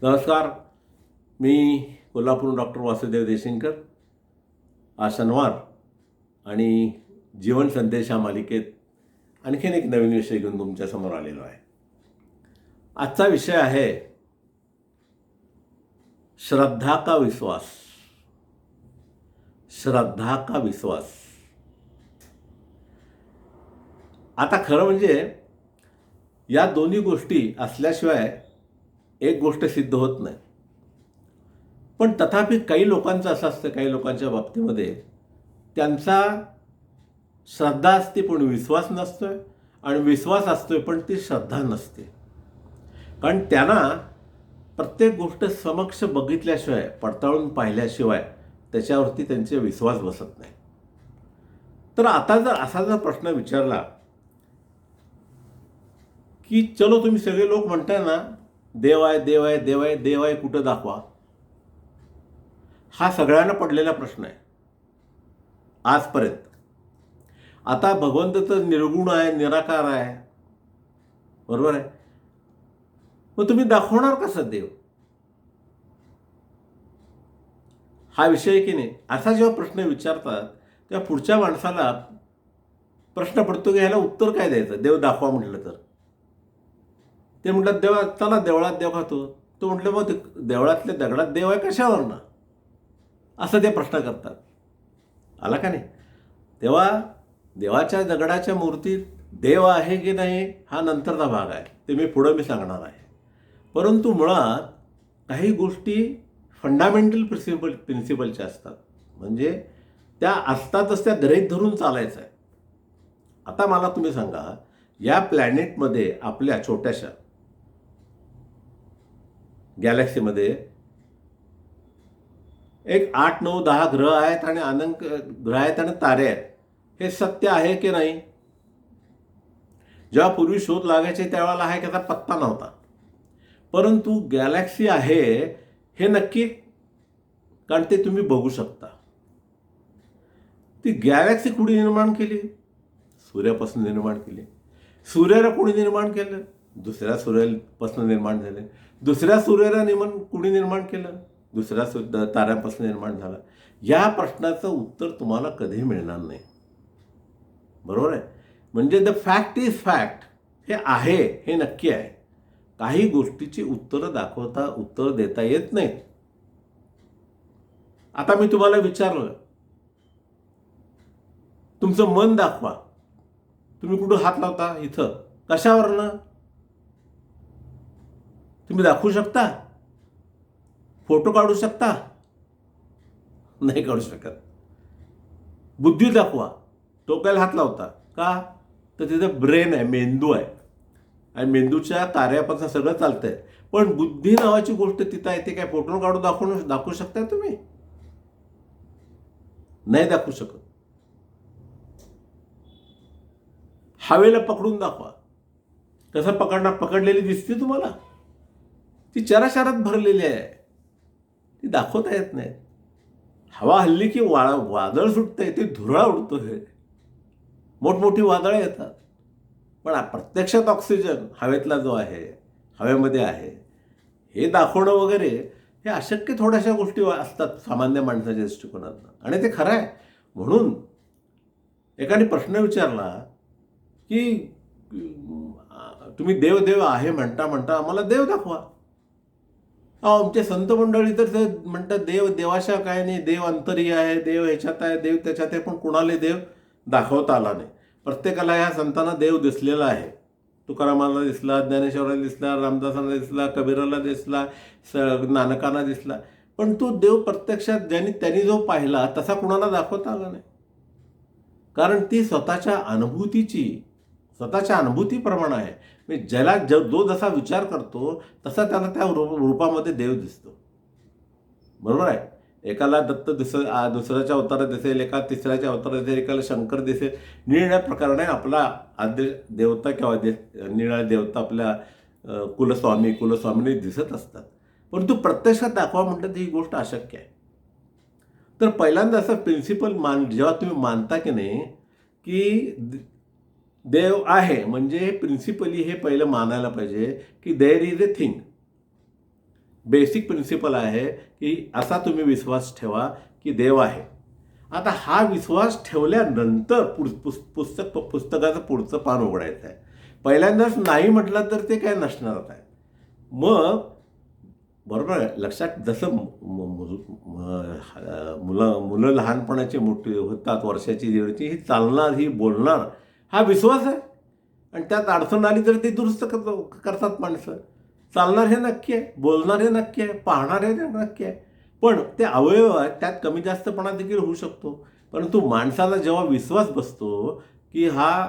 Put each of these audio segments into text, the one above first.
नमस्कार. मी कोल्हापूर डॉक्टर वासुदेव देशिंगकर. आज शनिवार आणि जीवन संदेश या मालिकेत आणखीन एक नवीन विषय घेऊन तुमच्यासमोर आलेलो आहे. आजचा विषय आहे श्रद्धा का विश्वास. श्रद्धा का विश्वास. आता खरं म्हणजे या दोन्ही गोष्टी असल्याशिवाय एक गोष्ट सिद्ध होत नाही. पण तथापि काही लोकांचं असं असतं, काही लोकांच्या बाबतीमध्ये त्यांचा श्रद्धा असते पण विश्वास नसतोय, आणि विश्वास असतोय पण ती श्रद्धा नसते. कारण त्यांना प्रत्येक गोष्ट समक्ष बघितल्याशिवाय, पडताळून पाहिल्याशिवाय त्याच्यावरती त्यांचे विश्वास बसत नाही. तर आता जर असा जर प्रश्न विचारला की चलो तुम्ही सगळे लोक म्हणताय ना देव आहे, देव आहे, देव आहे, देव आहे, कुठं दाखवा. हा सगळ्यांना पडलेला प्रश्न आहे आजपर्यंत. आता भगवंत तर निर्गुण आहे, निराकार आहे, बरोबर आहे. मग तुम्ही दाखवणार कसं देव? हा विषय की नाही, असा जेव्हा प्रश्न विचारतात तेव्हा पुढच्या माणसाला प्रश्न पडतो की ह्याला उत्तर काय द्यायचं. देव दाखवा म्हटलं तर ते म्हटलं देवा चला देवळात देव खातो. तो म्हटलं मग देवळातल्या दगडात देव आहे कशावर ना, असं ते प्रश्न करतात. आला का नाही? तेव्हा देवाच्या दगडाच्या मूर्तीत देव आहे की नाही हा नंतरचा भाग आहे, ते मी सांगणार आहे. परंतु मुळात काही गोष्टी फंडामेंटल प्रिन्सिपलच्या असतात, म्हणजे त्या असतातच, त्या गृहीत धरून चालायचं आहे. आता मला तुम्ही सांगा, या प्लॅनेटमध्ये आपल्या छोट्याशा गॅलेक्सीमध्ये एक 8, 9, 10 ग्रह आहेत आणि अनंत ग्रह आहेत आणि तारे आहेत. हे सत्य आहे की नाही? जेव्हा पूर्वी शोध लागायचे त्यावेळेला आहे त्याचा पत्ता नव्हता. परंतु गॅलेक्सी आहे हे नक्की, कारण ते तुम्ही बघू शकता. ती गॅलेक्सी कुणी निर्माण केली? सूर्यापासून निर्माण केली. सूर्याला कुणी निर्माण केलं? दुसऱ्या सूर्यापासून निर्माण झाले. दुसऱ्या सूर्याला कुणी निर्माण केलं? दुसऱ्या ताऱ्यापासून निर्माण झाला. या प्रश्नाचं उत्तर तुम्हाला कधी मिळणार नाही, बरोबर आहे. म्हणजे द फॅक्ट इज फॅक्ट, हे आहे, हे नक्की आहे. काही गोष्टीची उत्तर देता येत नाहीत. आता मी तुम्हाला विचारलं, तुमचं मन दाखवा. तुम्ही कुठं हात लावता? इथं. कशावरनं? तुम्ही दाखवू शकता? फोटो काढू शकता? नाही काढू शकत. बुद्धी दाखवा. डोक्याला हात लावता का? तर तिथं ब्रेन आहे, मेंदू आहे, आणि मेंदूच्या कार्यापासून सगळं चालतंय. पण बुद्धी नावाची गोष्ट तिथं आहे, ते काय फोटो काढून दाखवू शकता तुम्ही? नाही दाखवू शकत. हवेला पकडून दाखवा. कसं पकडलेली दिसते तुम्हाला? ती चराचरात भरलेली आहे, ती दाखवता येत नाही. हवा हल्ली की वादळ सुटतंय, ते धुरळा उडतोय, मोठमोठी वादळं येतात. पण प्रत्यक्षात ऑक्सिजन हवेतला जो आहे, हवेमध्ये आहे, हे दाखवणं वगैरे हे अशक्य थोड्याशा गोष्टी असतात सामान्य माणसाच्या दृष्टिकोनातून, आणि ते खरं आहे. म्हणून एकाने प्रश्न विचारला की तुम्ही देव देव आहे म्हणता आम्हाला देव दाखवा. आमचे संत मंडळी तर म्हणतात देवाशा काय नाही, देव अंतरी आहे, देव ह्याच्यात आहे, देव त्याच्यात आहे. पण कुणाला देव दाखवता आला नाही. प्रत्येकाला ह्या संतांना देव दिसलेला आहे. तुकारामाला दिसला, ज्ञानेश्वराला दिसला, रामदासाला दिसला, कबीराला दिसला, नानकांना दिसला. पण तो देव प्रत्यक्षात त्यांनी जो पाहिला तसा कुणाला दाखवता आला नाही. कारण ती स्वतःच्या अनुभूतीप्रमाणे आहे. ज्याला जो जसा विचार करतो तसा त्याला त्या रूपामध्ये देव दिसतो, बरोबर आहे. एकाला दत्त दुसऱ्याच्या अवतारात दिसेल, एका तिसऱ्याच्या अवतारात दिसेल, एकाला शंकर दिसेल. निळ्या प्रकाराने आपला आद्य देवता किंवा निळा देवता आपल्या कुलस्वामिनी दिसत असतात. परंतु प्रत्यक्षात दाखवा म्हटलं तर ही गोष्ट अशक्य आहे. तर पहिल्यांदा असं प्रिन्सिपल जेव्हा तुम्ही मानता की नाही की देव आहे, म्हणजे प्रिन्सिपली हे पहिलं मानायला पाहिजे की there is a thing. Basic principle आहे की असा तुम्ही विश्वास ठेवा की देव आहे. आता हा विश्वास ठेवल्यानंतर पुस्तकाचं पुढचं पान उघडायचं आहे. पहिल्यांदाच नाही म्हटलं तर ते काय नसणारच आहे. मग बरोबर आहे, लक्षात जसं मुलं लहानपणाची मोठी होतात, वर्षाची दीडची, ही चालणार, ही बोलणार, हा विश्वास आहे. आणि त्यात अडचण आली तर ते दुरुस्त करतात माणसं. चालणार हे नक्की आहे, बोलणार हे नक्की आहे, पाहणार हे नक्की आहे. पण ते अवयव आहेत, त्यात कमी जास्तपणा देखील होऊ शकतो. परंतु माणसाला जेव्हा विश्वास बसतो की हा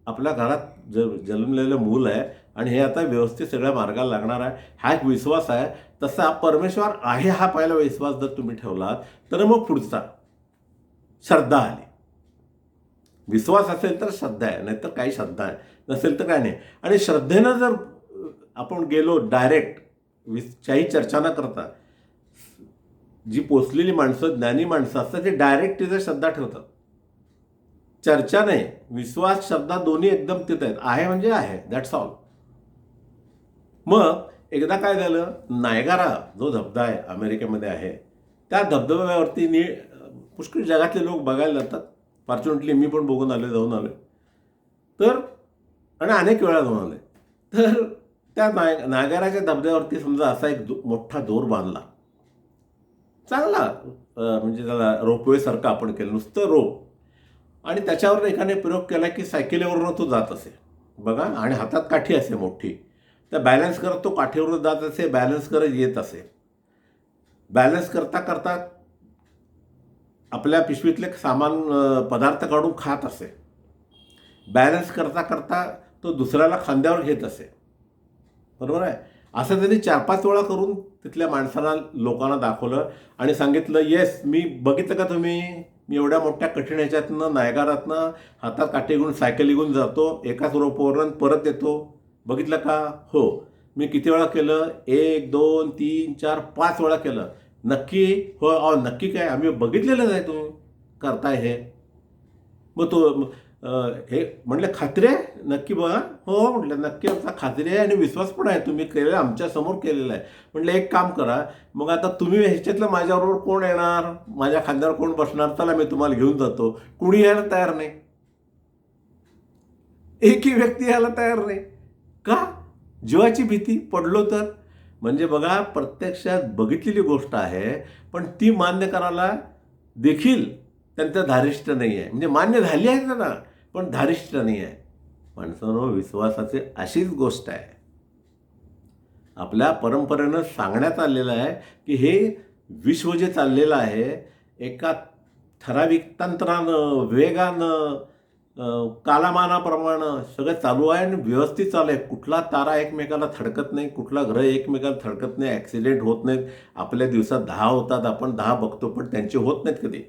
आपल्या घरात जन्मलेलं मूल आहे आणि हे आता व्यवस्थित सगळ्या मार्गाला लागणार आहे, हा एक विश्वास आहे. तसा परमेश्वर आहे हा पहिला विश्वास जर तुम्ही ठेवलात तर मग पुढचा श्रद्धा आली. विश्वास असेल तर श्रद्धा आहे, नाहीतर काही श्रद्धा आहे, नसेल तर काय नाही. आणि श्रद्धेनं जर आपण गेलो डायरेक्ट, काही चर्चा न करता, जी पोचलेली माणसं, ज्ञानी माणसं असतात, ते डायरेक्ट तिथे श्रद्धा ठेवतात. चर्चा नाही, विश्वास श्रद्धा दोन्ही एकदम तिथे आहेत. आहे म्हणजे आहे, दॅट्स ऑल. मग एकदा काय झालं, नायगारा जो धबधबा आहे अमेरिकेमध्ये आहे, त्या धबधब्यावरती पुष्कळ जगातले लोक बघायला जातात. फॉर्च्युनेटली मी पण बघून आलो, जाऊन आलो. तर आणि अनेक वेळा जाऊन आले. तर त्या नायगाराच्या धबधब्यावरती समजा असा एक मोठा दोर बांधला, चांगला, म्हणजे त्याला रोपवेसारखं आपण केलं, नुसतं रोप. आणि त्याच्यावर एकाने प्रयोग केला की सायकलीवरून तो जात असे बघा, आणि हातात काठी असे मोठी, तर बॅलन्स करत तो काठीवर जात असे, बॅलन्स करत येत असे. बॅलन्स करता करता आपल्या पिशवीतले सामान, पदार्थ काढून खात असे. बॅलन्स करता करता तो दुसऱ्याला खांद्यावर घेत असे. बरोबर आहे. असं त्यांनी 4-5 वेळा करून तिथल्या माणसांना, लोकांना दाखवलं आणि सांगितलं, येस, मी बघितलं का तुम्ही, मी एवढ्या मोठ्या कठीण ह्याच्यातनं, नायगारातनं हातात काठी घेऊन सायकली घेऊन जातो, एकाच रोपवरून परत येतो, बघितलं का? हो. मी किती वेळा केलं? 1, 2, 3, 4, 5 वेळा केलं. नक्की? हो. नक्की काय? आम्ही बघितलेलं नाही तुम्ही करताय हे. मग तो हे म्हटलं, खात्री आहे नक्की? बघा. हो म्हटलं, नक्की आमचा खात्री आहे आणि विश्वास पण आहे, तुम्ही केलेलं, आमच्यासमोर केलेलं आहे. म्हटलं, एक काम करा, मग आता तुम्ही ह्याच्यातलं माझ्याबरोबर कोण येणार, माझ्या खांद्यावर कोण बसणार, चला मी तुम्हाला घेऊन जातो. कुणी यायला तयार नाही, एकही व्यक्ती यायला तयार नाही. का? जीवाची भीती, पडलो तर. म्हणजे बघा, प्रत्यक्षात बघितलेली गोष्ट आहे, पण ती मान्य करायला देखील त्यांचं धारिष्ट नाही आहे. म्हणजे मान्य झाली आहे ना, पण धारिष्ट नाही आहे. माणसांनो, विश्वासाची अशीच गोष्ट आहे. आपल्या परंपरेनं सांगण्यात आलेलं आहे की हे विश्व जे चाललेलं आहे, एका ठराविक तंत्रानं, वेगानं, कालामानाप्रमाणे सगळं चालू आहे आणि व्यवस्थित चालू आहे. कुठला तारा एकमेकाला थडकत नाही, कुठला ग्रह एकमेकाला थडकत नाही, ॲक्सिडेंट होत नाहीत. आपल्या दिवसात 10 होतात, आपण 10 बघतो, पण त्यांचे होत नाहीत कधी.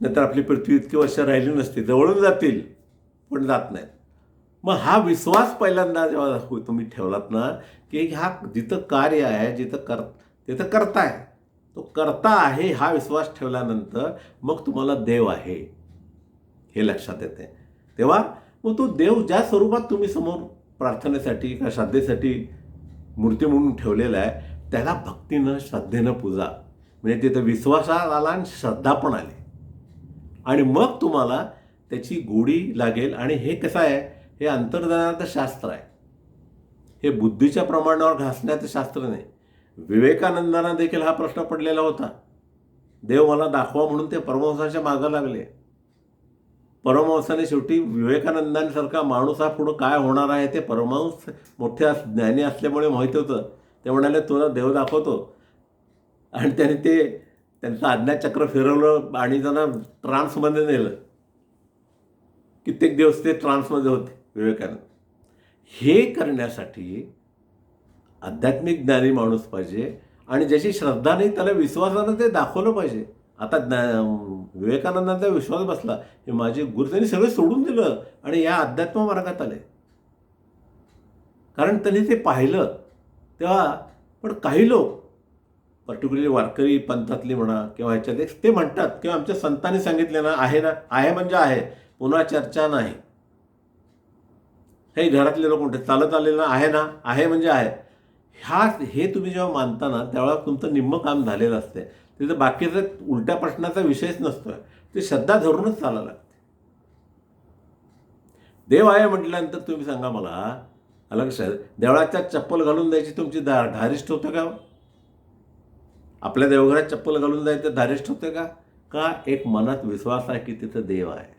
नाहीतर आपली पृथ्वी इतकी वर्ष राहिली नसती, जवळून जातील पण जात नाहीत. मग हा विश्वास पहिल्यांदा जेव्हा तुम्ही ठेवलात ना, की हा जिथं कार्य आहे, तिथं करता आहे, तो करता आहे, हा विश्वास ठेवल्यानंतर मग तुम्हाला देव आहे हे लक्षात येते. तेव्हा मग तो देव ज्या स्वरूपात तुम्ही समोर प्रार्थनेसाठी किंवा श्रद्धेसाठी मूर्ती म्हणून ठेवलेला आहे, त्याला भक्तीनं, श्रद्धेनं पूजा. म्हणजे तिथं विश्वासात आला आणि श्रद्धा पण आली, आणि मग तुम्हाला त्याची गोडी लागेल. आणि हे कसं आहे, हे अंतर्ज्ञानाचं शास्त्र आहे, हे बुद्धीच्या प्रमाणावर घासण्याचं शास्त्र नाही. विवेकानंदांना देखील हा प्रश्न पडलेला होता, देव मला दाखवा म्हणून ते परमहंसाच्या मागं लागले. परमहंसाने शेवटी विवेकानंदांसारखा माणूस हा पुढं काय होणार आहे ते परमहंस मोठ्या ज्ञानी असल्यामुळे माहिती होतं. ते म्हणाले, तुला देव दाखवतो. आणि त्याने त्यांचं आज्ञाचक्र फिरवलं आणि त्यांना ट्रान्समध्ये नेलं. कित्येक दिवस ते ट्रान्समध्ये होते विवेकानंद. हे करण्यासाठी आध्यात्मिक ज्ञानी माणूस पाहिजे, आणि ज्याची श्रद्धा नाही त्याला विश्वासानं ते दाखवलं पाहिजे. आता विवेकानंदांचा विश्वास बसला, हे माझे गुरु, त्यांनी सगळं सोडून दिलं आणि या अध्यात्म मार्गात आले, कारण त्यांनी ते पाहिलं तेव्हा. पण काही लोक, पर्टिक्युलरली वारकरी पंथातली म्हणा किंवा ह्याच्यात, ते म्हणतात किंवा आमच्या संतांनी सांगितले ना, आहे ना, आहे म्हणजे आहे, पुन्हा चर्चा नाही. हे घरातले लोक म्हणतात चालत आलेलं आहे ना, आहे म्हणजे आहे. हे तुम्ही जेव्हा मानता ना त्यावेळेला तुमचं निम्मं काम झालेलं असते. तिथं बाकीचा उलट्या प्रश्नाचा विषयच नसतोय. ते श्रद्धा धरूनच चालायला लागते. देव आहे म्हटल्यानंतर तुम्ही सांगा मला, आलं लक्षात, देवळाच्या चप्पल घालून द्यायची तुमची धारिष्ट होतं का? आपल्या देवघरात चप्पल घालून जायचं धारिष्ट होतं का? का एक मनात विश्वास आहे की तिथं देव आहे.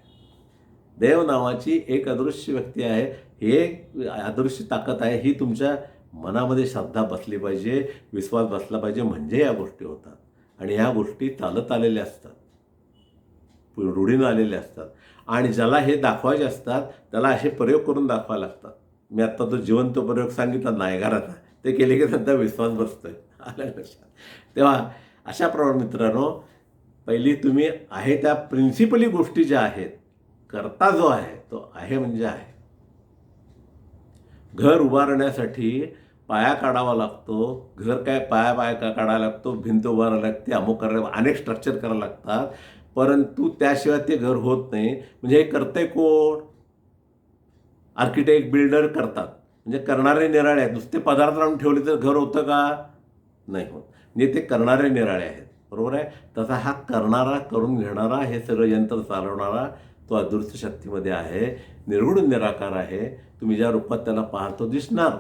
देव नावाची एक अदृश्य व्यक्ती आहे, हे अदृश्य ताकद आहे, ही तुमच्या मनामध्ये श्रद्धा बसली पाहिजे, विश्वास बसला पाहिजे, म्हणजे या गोष्टी होतात. आणि ह्या गोष्टी चालत आलेल्या असतात, रूढीनं आलेल्या असतात. आणि ज्याला हे दाखवायचे असतात त्याला असे प्रयोग करून दाखवावे लागतात. मी आत्ता तो जिवंत प्रयोग सांगितला नायगाराचा, ते केले की त्यांचा विश्वास बसतोय. आलं लक्षात. तेव्हा अशाप्रमाणे मित्रांनो, पहिली तुम्ही आहे त्या प्रिन्सिपली गोष्टी ज्या आहेत, करता जो आहे तो आहे म्हणजे आहे. घर उभारण्यासाठी पाया काढावा लागतो. घर काय पाया काढायला लागतो, भिंत उभारायला लागते, अमुक करायला, अनेक स्ट्रक्चर करायला लागतात. परंतु त्याशिवाय ते घर होत नाही. म्हणजे हे करतंय कोण? आर्किटेक्ट, बिल्डर करतात. म्हणजे करणारे निराळे आहेत. नुसते पदार्थ लावून ठेवले तर घर होतं का? नाही होत. म्हणजे ते करणारे निराळे आहेत. बरोबर आहे. तसा हा करणारा, करून घेणारा, हे सगळं यंत्र चालवणारा तो अदृश्य शक्तीमध्ये आहे, निर्गुण निराकार आहे. तुम्ही ज्या रूपात त्याला पाहतो दिसणार,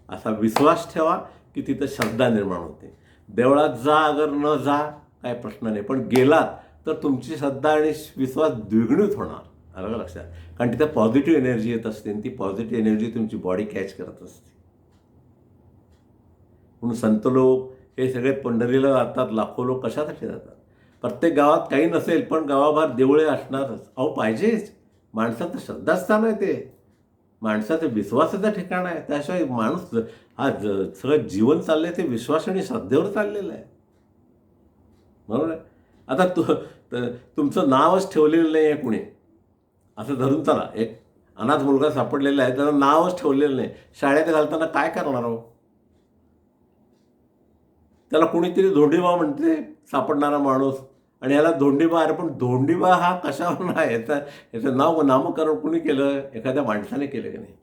असा विश्वास ठेवा की तिथं श्रद्धा निर्माण होते. देवळात जा अगर न जा काय प्रश्न नाही, पण गेलात तर तुमची श्रद्धा आणि विश्वास द्विगुणित होणार. आलं लक्षात. कारण तिथं पॉझिटिव्ह एनर्जी येत असते आणि ती पॉझिटिव्ह एनर्जी तुमची बॉडी कॅच करत असते. म्हणून संत लोक हे सगळे पंढरीला जातात, लाखो लोक कशासाठी जातात? प्रत्येक गावात काही नसेल पण गावाभार देवळे असणारच. अहो पाहिजेच. माणसाचं श्रद्धास्थान आहे ते, माणसाचं विश्वासाचं ठिकाण आहे. त्याशिवाय माणूस हा सगळं जीवन चाललंय ते विश्वास आणि श्रद्धेवर चाललेलं आहे. बरोबर आहे. आता तुमचं नावच ठेवलेलं नाही आहे कुणी, असं धरून चला. एक अनाथ मुलगा सापडलेला आहे, त्याला नावच ठेवलेलं नाही. शाळेत घालताना काय करणार हो? त्याला कुणीतरी धोंडीबा म्हणते सापडणारा माणूस, आणि ह्याला धोंडीबा. अरे पण धोंडीबा हा कशावर नाही, याचं नामकरण कुणी केलं? एखाद्या माणसाने केलं की नाही?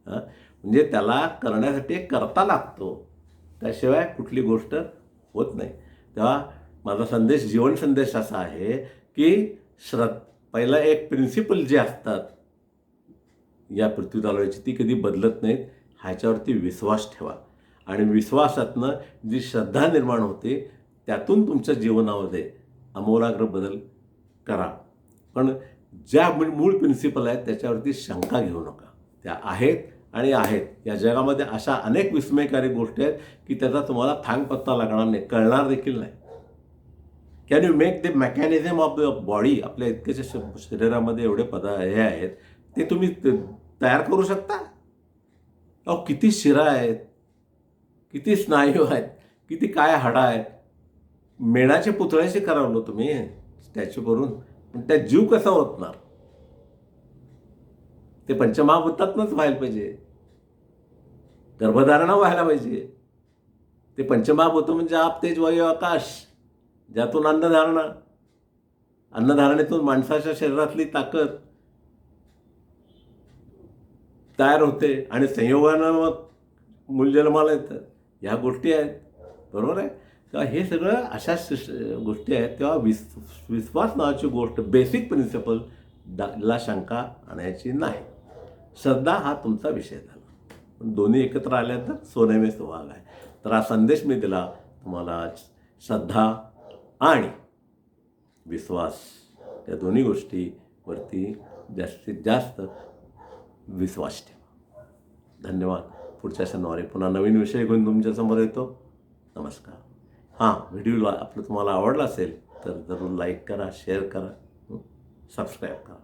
हां, म्हणजे त्याला करण्यासाठी एक करता लागतो, त्याशिवाय कुठली गोष्ट होत नाही. तेव्हा माझा संदेश, जीवन संदेश असा आहे की पहिला एक प्रिन्सिपल जे असतात या पृथ्वी चालवायची, ती कधी बदलत नाहीत. ह्याच्यावरती विश्वास ठेवा. आणि विश्वासातनं जी श्रद्धा निर्माण होते त्यातून तुमच्या जीवनामध्ये आमूलाग्र बदल करा. पण ज्या मूळ प्रिन्सिपल आहेत त्याच्यावरती शंका घेऊ नका. त्या आहेत आणि आहेत. या जगामध्ये अशा अनेक विस्मयकारी गोष्टी आहेत की त्याचा तुम्हाला थांगपत्ता लागणार नाही, कळणार देखील नाही. Can you make the mechanism of the body? आपल्या इतकेच शरीरामध्ये एवढे हे आहेत, ते तुम्ही तयार करू शकता? अहो किती शिरा आहेत, किती स्नायू आहेत, किती काय हाडं आहेत. मेणाचे पुतळ्याशी करावलं तुम्ही स्टॅच्यू करून, पण त्या जीव कसा होतणार? ते पंचमहाभूतातनंच व्हायला पाहिजे, गर्भधारणा व्हायला पाहिजे. ते पंचमहाभूत म्हणजे आप, तेज, वायू, आकाश, ज्यातून अन्नधारणा, अन्नधारणेतून माणसाच्या शरीरातली ताकद तयार होते आणि संयोगानं मग मूलजन्माला येतं. ह्या गोष्टी आहेत. बरोबर आहे. तेव्हा हे सगळं अशा गोष्टी आहेत. तेव्हा विश्वास नावाची गोष्ट, बेसिक प्रिन्सिपल ला शंका आणायची नाही. श्रद्धा हा तुमचा विषय झाला. पण दोन्ही एकत्र आल्या तर सोनेमे सुहाग आहे. तर हा संदेश मी दिला तुम्हाला. श्रद्धा आणि विश्वास या दोन्ही गोष्टीवरती जास्तीत जास्त विश्वास ठेवा. धन्यवाद. पुढच्या शनिवारी पुन्हा नवीन विषय घेऊन तुमच्यासमोर येतो. नमस्कार. हां, व्हिडिओ आपलं तुम्हाला आवडला असेल तर जरूर लाईक करा, शेअर करा, सबस्क्राईब करा.